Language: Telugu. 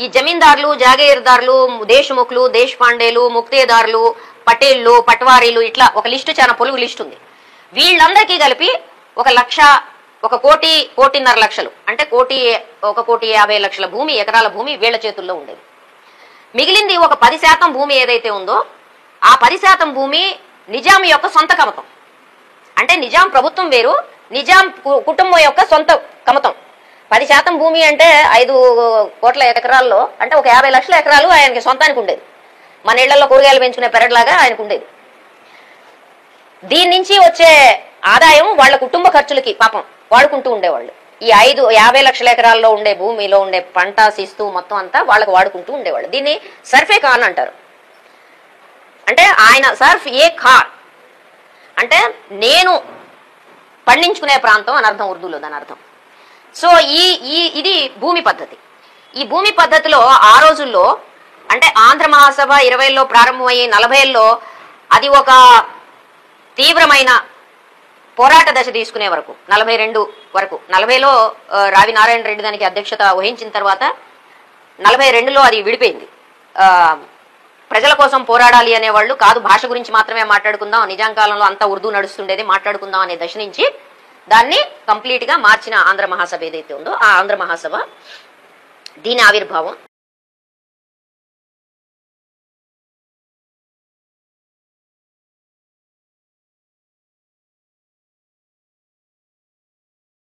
ఈ జమీందారులు, జాగీర్దారులు, దేశముఖులు, దేశపాండేలు, ముక్తేదారులు, పటేళ్లు, పట్వారీలు, ఇట్లా ఒక లిస్టు, చాలా పొలుగు లిస్టు ఉంది. వీళ్ళందరికీ కలిపి 1,00,00,000 లక్షలు అంటే 1,50,00,000 భూమి, ఎకరాల భూమి వీళ్ల చేతుల్లో ఉండేది. మిగిలింది ఒక 10% భూమి ఏదైతే ఉందో ఆ 10% భూమి నిజాం యొక్క సొంత కమతం. అంటే నిజాం ప్రభుత్వం వేరు, నిజాం కుటుంబం యొక్క సొంత కమతం. 10% భూమి అంటే 5 కోట్ల ఎకరాల్లో అంటే ఒక 50 లక్షల ఎకరాలు ఆయనకి సొంతానికి ఉండేది. మన ఇళ్లలో కూరగాయలు పెంచుకునే పెరట్లాగా ఆయనకు ఉండేది. దీని నుంచి వచ్చే ఆదాయం వాళ్ళ కుటుంబ ఖర్చులకి పాపం వాడుకుంటూ ఉండేవాళ్ళు. ఈ 50 లక్షల ఎకరాల్లో ఉండే భూమిలో ఉండే పంట, శిస్తు మొత్తం అంతా వాళ్ళకు వాడుకుంటూ ఉండేవాళ్ళు. దీన్ని సర్ఫే ఖాన్ అంటారు. అంటే ఆయన సర్ఫ్ ఏ ఖాన్ అంటే నేను పండించుకునే ప్రాంతం అని అర్థం, ఉర్దూలో దాని అర్థం. సో ఇది భూమి పద్ధతి. ఈ భూమి పద్ధతిలో ఆ రోజుల్లో అంటే ఆంధ్ర మహాసభ 20లో ప్రారంభమయ్యి 40లో అది ఒక తీవ్రమైన పోరాట దశ తీసుకునే వరకు 42 వరకు, 40లో రావి నారాయణ రెడ్డి దానికి అధ్యక్షత వహించిన తర్వాత 42లో అది విడిపోయింది. ప్రజల కోసం పోరాడాలి అనేవాళ్ళు కాదు, భాష గురించి మాత్రమే మాట్లాడుకుందాం, నిజాం కాలంలో అంతా ఉర్దూ నడుస్తుండేది, మాట్లాడుకుందాం అనే దశ నుంచి దాన్ని కంప్లీట్ గా మార్చిన ఆంధ్ర మహాసభ ఏదైతే ఉందో ఆ ఆంధ్ర మహాసభ దీని ఆవిర్భావం